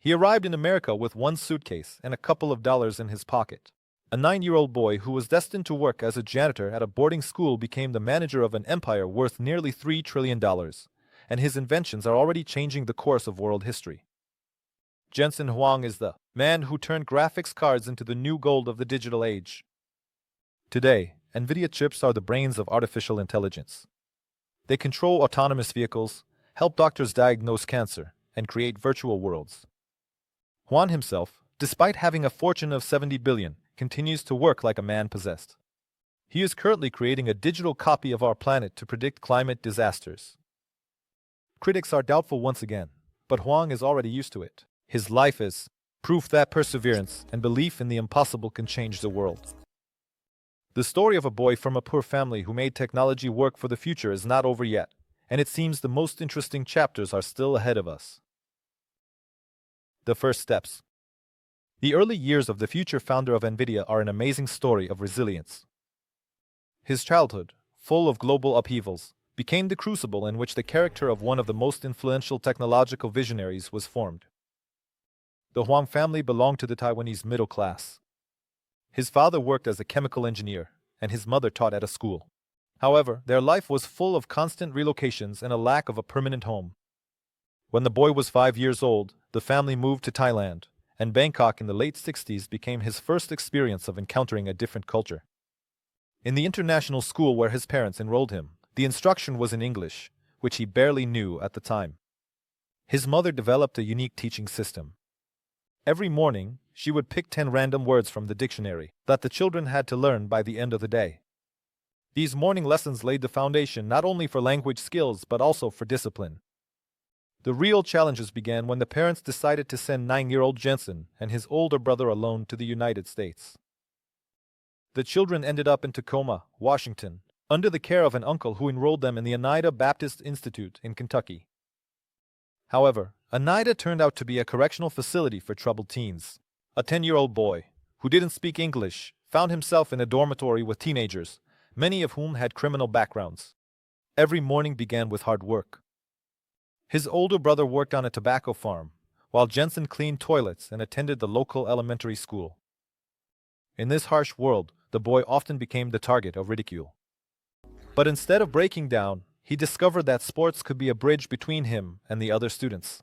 He arrived in America with one suitcase and a couple of dollars in his pocket. A 9-year-old boy who was destined to work as a janitor at a boarding school became the manager of an empire worth nearly $3 trillion, and his inventions are already changing the course of world history. Jensen Huang is the man who turned graphics cards into the new gold of the digital age. Today, NVIDIA chips are the brains of artificial intelligence. They control autonomous vehicles, help doctors diagnose cancer, and create virtual worlds. Huang himself, despite having a fortune of 70 billion, continues to work like a man possessed. He is currently creating a digital copy of our planet to predict climate disasters. Critics are doubtful once again, but Huang is already used to it. His life is proof that perseverance and belief in the impossible can change the world. The story of a boy from a poor family who made technology work for the future is not over yet, and it seems the most interesting chapters are still ahead of us. The first steps. The early years of the future founder of NVIDIA are an amazing story of resilience. His childhood, full of global upheavals, became the crucible in which the character of one of the most influential technological visionaries was formed. The Huang family belonged to the Taiwanese middle class. His father worked as a chemical engineer, and his mother taught at a school. However, their life was full of constant relocations and a lack of a permanent home. When the boy was 5 years old, the family moved to Thailand, and Bangkok in the late 60s became his first experience of encountering a different culture. In the international school where his parents enrolled him, the instruction was in English, which he barely knew at the time. His mother developed a unique teaching system. Every morning, she would pick 10 random words from the dictionary that the children had to learn by the end of the day. These morning lessons laid the foundation not only for language skills but also for discipline. The real challenges began when the parents decided to send 9-year-old Jensen and his older brother alone to the United States. The children ended up in Tacoma, Washington, under the care of an uncle who enrolled them in the Oneida Baptist Institute in Kentucky. However, Oneida turned out to be a correctional facility for troubled teens. A 10-year-old boy, who didn't speak English, found himself in a dormitory with teenagers, many of whom had criminal backgrounds. Every morning began with hard work. His older brother worked on a tobacco farm, while Jensen cleaned toilets and attended the local elementary school. In this harsh world, the boy often became the target of ridicule. But instead of breaking down, he discovered that sports could be a bridge between him and the other students.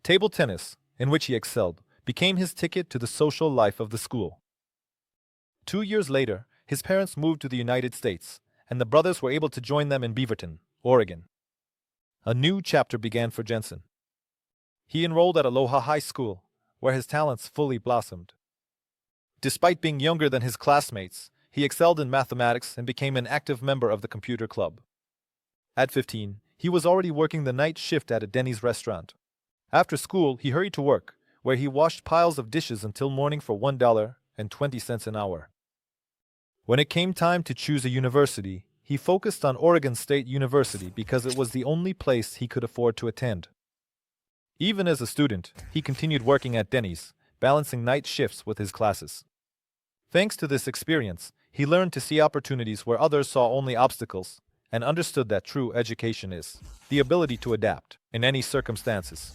Table tennis, in which he excelled, became his ticket to the social life of the school. 2 years later, his parents moved to the United States, and the brothers were able to join them in Beaverton, Oregon. A new chapter began for Jensen. He enrolled at Aloha High School, where his talents fully blossomed. Despite being younger than his classmates, he excelled in mathematics and became an active member of the computer club. At 15, he was already working the night shift at a Denny's restaurant. After school, he hurried to work, where he washed piles of dishes until morning for $1.20 an hour. When it came time to choose a university, he focused on Oregon State University because it was the only place he could afford to attend. Even as a student, he continued working at Denny's, balancing night shifts with his classes. Thanks to this experience, he learned to see opportunities where others saw only obstacles, and understood that true education is the ability to adapt in any circumstances.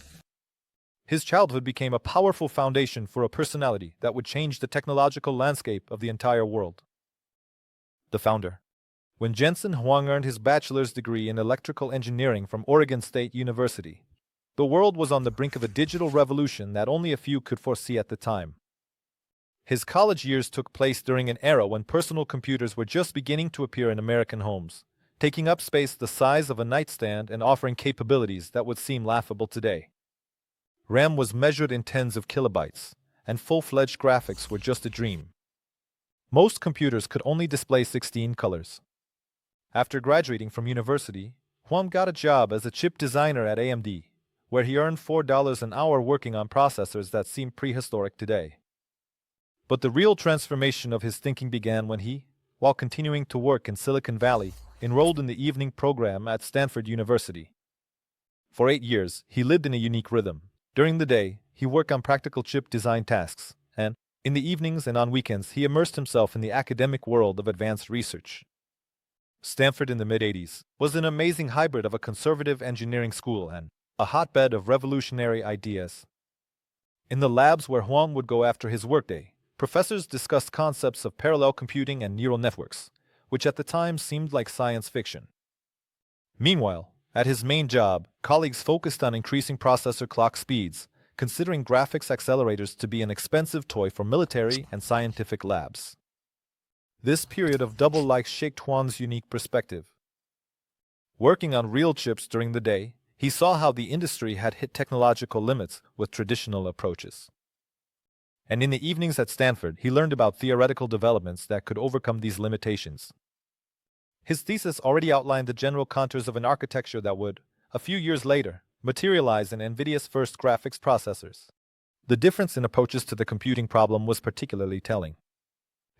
His childhood became a powerful foundation for a personality that would change the technological landscape of the entire world. The founder. When Jensen Huang earned his bachelor's degree in electrical engineering from Oregon State University, the world was on the brink of a digital revolution that only a few could foresee at the time. His college years took place during an era when personal computers were just beginning to appear in American homes, taking up space the size of a nightstand and offering capabilities that would seem laughable today. RAM was measured in tens of kilobytes, and full-fledged graphics were just a dream. Most computers could only display 16 colors. After graduating from university, Huang got a job as a chip designer at AMD, where he earned $4 an hour working on processors that seem prehistoric today. But the real transformation of his thinking began when he, while continuing to work in Silicon Valley, enrolled in the evening program at Stanford University. For 8 years, he lived in a unique rhythm. During the day, he worked on practical chip design tasks, and in the evenings and on weekends, he immersed himself in the academic world of advanced research. Stanford in the mid-80s was an amazing hybrid of a conservative engineering school and a hotbed of revolutionary ideas. In the labs where Huang would go after his workday, professors discussed concepts of parallel computing and neural networks, which at the time seemed like science fiction. Meanwhile, at his main job, colleagues focused on increasing processor clock speeds, considering graphics accelerators to be an expensive toy for military and scientific labs. This period of double life shaped Huang's unique perspective. Working on real chips during the day, he saw how the industry had hit technological limits with traditional approaches. And in the evenings at Stanford, he learned about theoretical developments that could overcome these limitations. His thesis already outlined the general contours of an architecture that would, a few years later, materialize in NVIDIA's first graphics processors. The difference in approaches to the computing problem was particularly telling.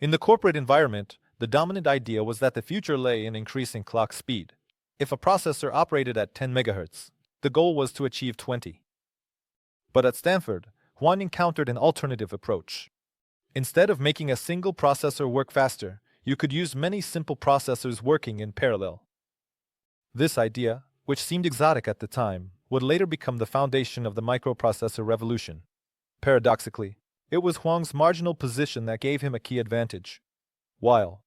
In the corporate environment, the dominant idea was that the future lay in increasing clock speed. If a processor operated at 10 MHz, the goal was to achieve 20. But at Stanford, Huang encountered an alternative approach. Instead of making a single processor work faster, you could use many simple processors working in parallel. This idea, which seemed exotic at the time, would later become the foundation of the microprocessor revolution. Paradoxically, it was Huang's marginal position that gave him a key advantage. While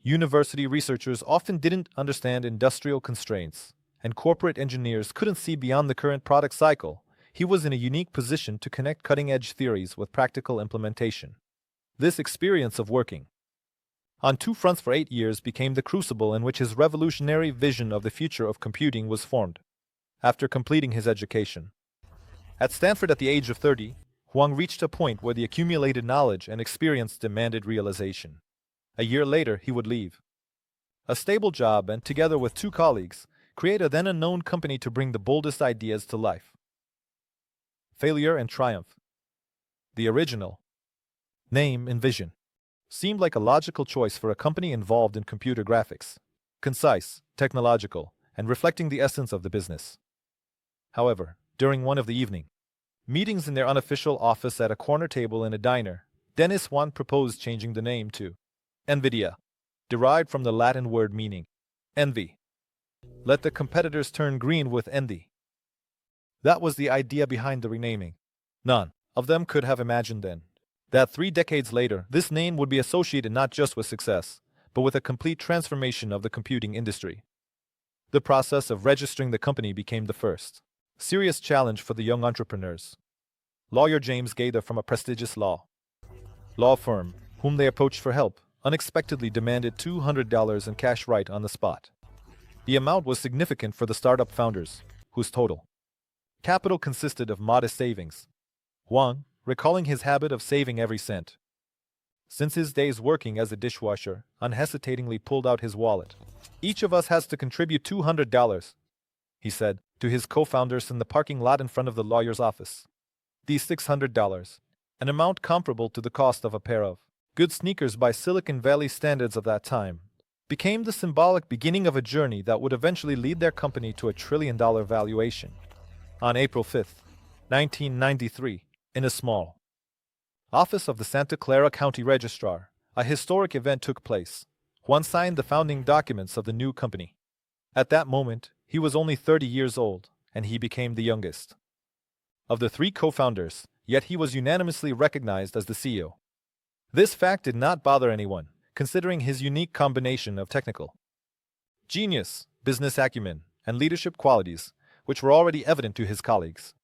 university researchers often didn't understand industrial constraints, and corporate engineers couldn't see beyond the current product cycle, he was in a unique position to connect cutting-edge theories with practical implementation. This experience of working on two fronts for 8 years became the crucible in which his revolutionary vision of the future of computing was formed. After completing his education at Stanford at the age of 30, Huang reached a point where the accumulated knowledge and experience demanded realization. A year later, he would leave a stable job and, together with 2 colleagues, create a then unknown company to bring the boldest ideas to life. Failure and triumph. The original name, Envision, seemed like a logical choice for a company involved in computer graphics, concise, technological, and reflecting the essence of the business. However, during one of the evening meetings in their unofficial office at a corner table in a diner, Dennis Huang proposed changing the name to NVIDIA, derived from the Latin word meaning envy. Let the competitors turn green with envy. That was the idea behind the renaming. None of them could have imagined then that 3 decades later, this name would be associated not just with success, but with a complete transformation of the computing industry. The process of registering the company became the first serious challenge for the young entrepreneurs. Lawyer James Gaither from a prestigious law firm, whom they approached for help, unexpectedly demanded $200 in cash right on the spot. The amount was significant for the startup founders, whose total capital consisted of modest savings. Huang, recalling his habit of saving every cent since his days working as a dishwasher, unhesitatingly pulled out his wallet. "Each of us has to contribute $200, he said to his co-founders in the parking lot in front of the lawyer's office. These $600, an amount comparable to the cost of a pair of good sneakers by Silicon Valley standards of that time, became the symbolic beginning of a journey that would eventually lead their company to a $1 trillion valuation. On April 5, 1993, in a small office of the Santa Clara County Registrar, a historic event took place. Huang signed the founding documents of the new company. At that moment, he was only 30 years old, and he became the youngest of the 3 co-founders, yet he was unanimously recognized as the CEO. This fact did not bother anyone, considering his unique combination of technical genius, business acumen, and leadership qualities, which were already evident to his colleagues.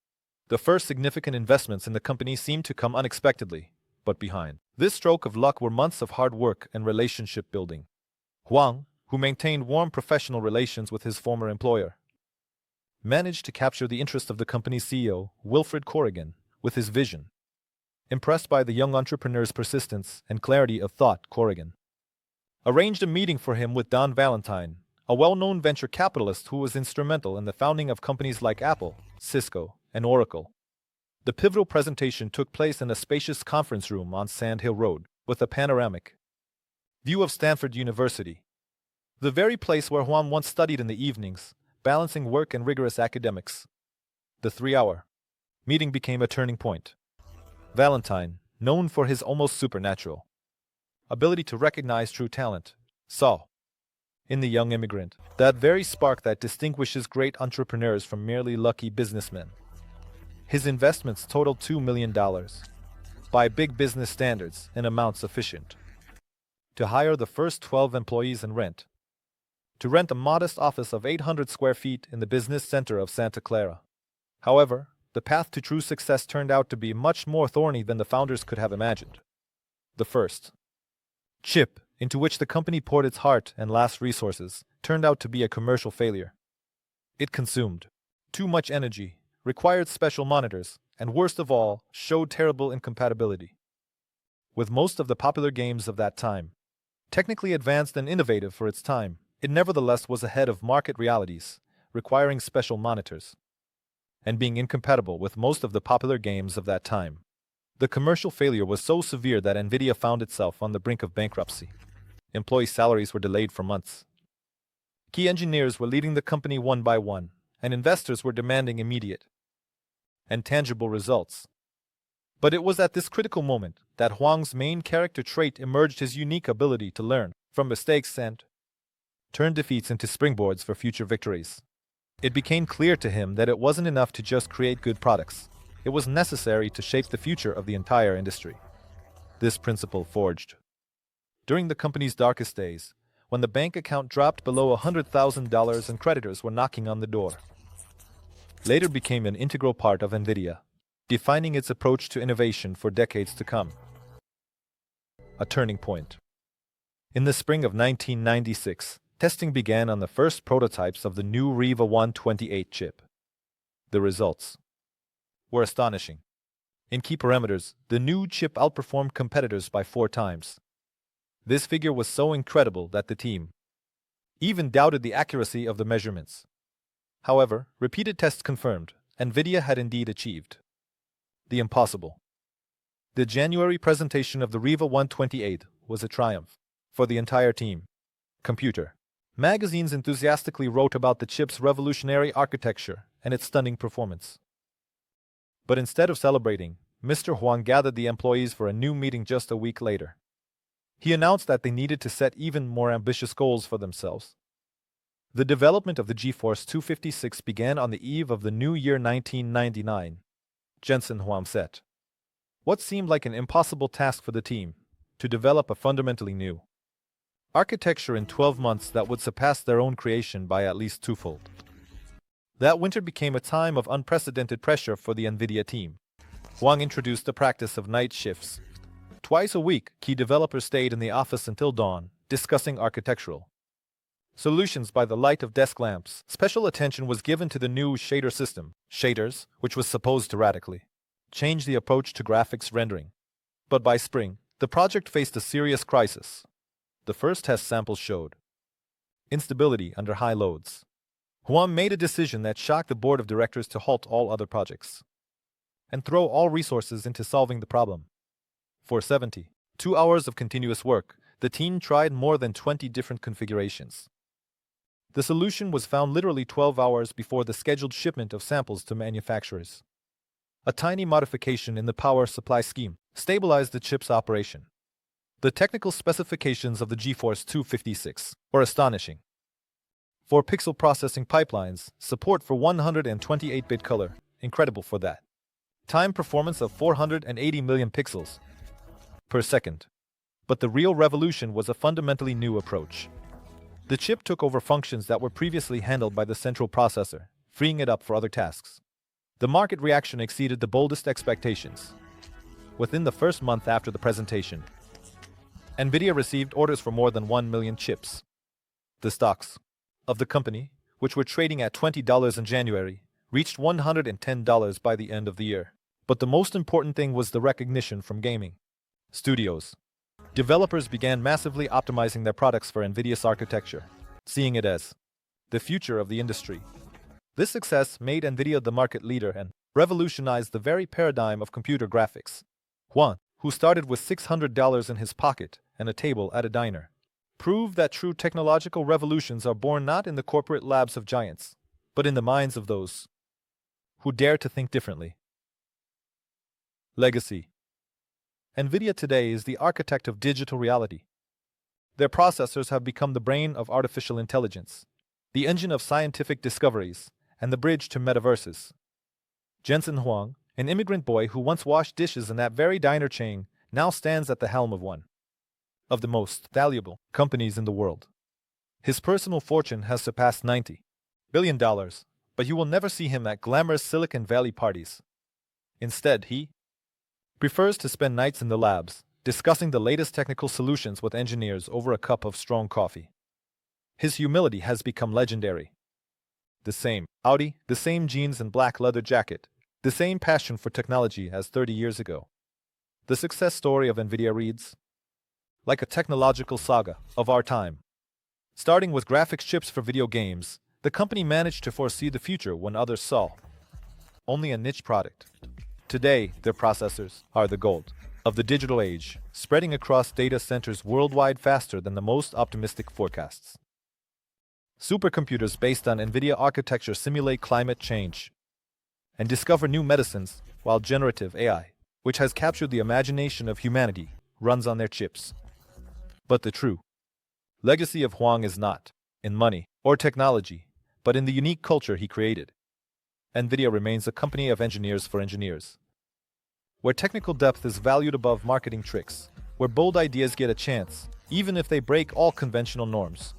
The first significant investments in the company seemed to come unexpectedly, but behind this stroke of luck were months of hard work and relationship building. Huang, who maintained warm professional relations with his former employer, managed to capture the interest of the company's CEO, Wilfred Corrigan, with his vision. Impressed by the young entrepreneur's persistence and clarity of thought, Corrigan arranged a meeting for him with Don Valentine, a well-known venture capitalist who was instrumental in the founding of companies like Apple, Cisco, and Oracle. The pivotal presentation took place in a spacious conference room on Sand Hill Road, with a panoramic view of Stanford University, the very place where Huang once studied in the evenings, balancing work and rigorous academics. The 3-hour meeting became a turning point. Valentine, known for his almost supernatural ability to recognize true talent, saw in the young immigrant that very spark that distinguishes great entrepreneurs from merely lucky businessmen. His investments totaled $2 million. By big business standards, an amount sufficient to hire the first 12 employees and to rent a modest office of 800 square feet in the business center of Santa Clara. However, the path to true success turned out to be much more thorny than the founders could have imagined. The first chip, into which the company poured its heart and last resources, turned out to be a commercial failure. It consumed too much energy, required special monitors, and worst of all, showed terrible incompatibility with most of the popular games of that time. Technically advanced and innovative for its time, it nevertheless was ahead of market realities, requiring special monitors and being incompatible with most of the popular games of that time. The commercial failure was so severe that NVIDIA found itself on the brink of bankruptcy. Employee salaries were delayed for months. Key engineers were leaving the company one by one, and investors were demanding immediate and tangible results. But it was at this critical moment that Huang's main character trait emerged: his unique ability to learn from mistakes and turn defeats into springboards for future victories. It became clear to him that it wasn't enough to just create good products. It was necessary to shape the future of the entire industry. This principle forged during the company's darkest days, when the bank account dropped below $100,000 and creditors were knocking on the door. Later became an integral part of NVIDIA, defining its approach to innovation for decades to come. A turning point. In the spring of 1996, testing began on the first prototypes of the new Riva 128 chip. The results were astonishing. In key parameters, the new chip outperformed competitors by 4 times. This figure was so incredible that the team even doubted the accuracy of the measurements. However, repeated tests confirmed NVIDIA had indeed achieved the impossible. The January presentation of the Riva 128 was a triumph for the entire team. Computer magazines enthusiastically wrote about the chip's revolutionary architecture and its stunning performance. But instead of celebrating, Mr. Huang gathered the employees for a new meeting just a week later. He announced that they needed to set even more ambitious goals for themselves. The development of the GeForce 256 began on the eve of the new year 1999. Jensen Huang set what seemed like an impossible task for the team: to develop a fundamentally new architecture in 12 months that would surpass their own creation by at least twofold. That winter became a time of unprecedented pressure for the NVIDIA team. Huang introduced the practice of night shifts. Twice a week, key developers stayed in the office until dawn, discussing architectural solutions by the light of desk lamps. Special attention was given to the new shader system, shaders, which was supposed to radically change the approach to graphics rendering. But by spring, the project faced a serious crisis. The first test samples showed instability under high loads. Huang made a decision that shocked the board of directors to halt all other projects and throw all resources into solving the problem. For 72 hours of continuous work, the team tried more than 20 different configurations. The solution was found literally 12 hours before the scheduled shipment of samples to manufacturers. A tiny modification in the power supply scheme stabilized the chip's operation. The technical specifications of the GeForce 256 were astonishing. 4-pixel processing pipelines, support for 128-bit color, incredible for that time, performance of 480 million pixels per second. But the real revolution was a fundamentally new approach. The chip took over functions that were previously handled by the central processor, freeing it up for other tasks. The market reaction exceeded the boldest expectations. Within the first month after the presentation, NVIDIA received orders for more than 1 million chips. The stocks of the company, which were trading at $20 in January, reached $110 by the end of the year. But the most important thing was the recognition from gaming studios. Developers began massively optimizing their products for NVIDIA's architecture, seeing it as the future of the industry. This success made NVIDIA the market leader and revolutionized the very paradigm of computer graphics. Huang, who started with $600 in his pocket and a table at a diner, proved that true technological revolutions are born not in the corporate labs of giants, but in the minds of those who dare to think differently. Legacy. NVIDIA today is the architect of digital reality. Their processors have become the brain of artificial intelligence, the engine of scientific discoveries, and the bridge to metaverses. Jensen Huang, An immigrant boy who once washed dishes in that very diner chain now stands at the helm of one of the most valuable companies in the world. His personal fortune has surpassed $90 billion, but you will never see him at glamorous Silicon Valley parties. Instead, he prefers to spend nights in the labs, discussing the latest technical solutions with engineers over a cup of strong coffee. His humility has become legendary. The same Audi, the same jeans and black leather jacket, the same passion for technology as 30 years ago. The success story of NVIDIA reads like a technological saga of our time. Starting with graphics chips for video games, the company managed to foresee the future when others saw only a niche product. Today, their processors are the gold of the digital age, spreading across data centers worldwide faster than the most optimistic forecasts. Supercomputers based on NVIDIA architecture simulate climate change and discover new medicines, while generative AI, which has captured the imagination of humanity, runs on their chips. But the true legacy of Huang is not in money or technology, but in the unique culture he created. NVIDIA remains a company of engineers for engineers, where technical depth is valued above marketing tricks, where bold ideas get a chance, even if they break all conventional norms.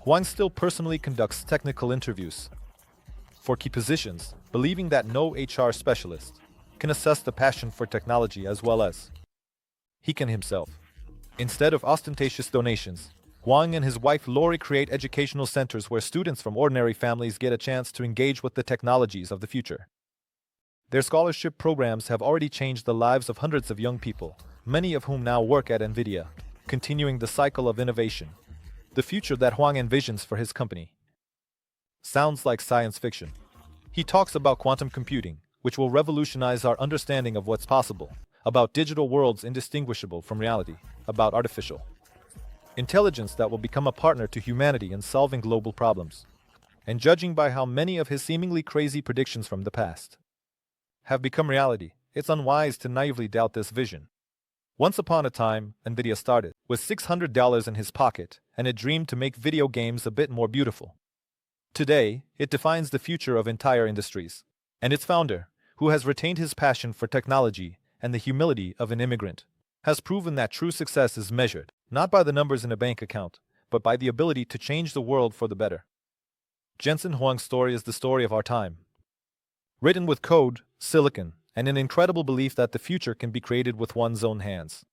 Huang still personally conducts technical interviews for key positions, believing that no HR specialist can assess the passion for technology as well as he can himself. Instead of ostentatious donations, Huang and his wife Lori create educational centers where students from ordinary families get a chance to engage with the technologies of the future. Their scholarship programs have already changed the lives of hundreds of young people, many of whom now work at NVIDIA, continuing the cycle of innovation. The future that Huang envisions for his company sounds like science fiction. He talks about quantum computing, which will revolutionize our understanding of what's possible, about digital worlds indistinguishable from reality, about artificial intelligence that will become a partner to humanity in solving global problems. And judging by how many of his seemingly crazy predictions from the past have become reality, it's unwise to naively doubt this vision. Once upon a time, NVIDIA started with $600 in his pocket and it dreamed to make video games a bit more beautiful. Today, it defines the future of entire industries, and its founder, who has retained his passion for technology and the humility of an immigrant, has proven that true success is measured not by the numbers in a bank account, but by the ability to change the world for the better. Jensen Huang's story is the story of our time. Written with code, silicon, and an incredible belief that the future can be created with one's own hands.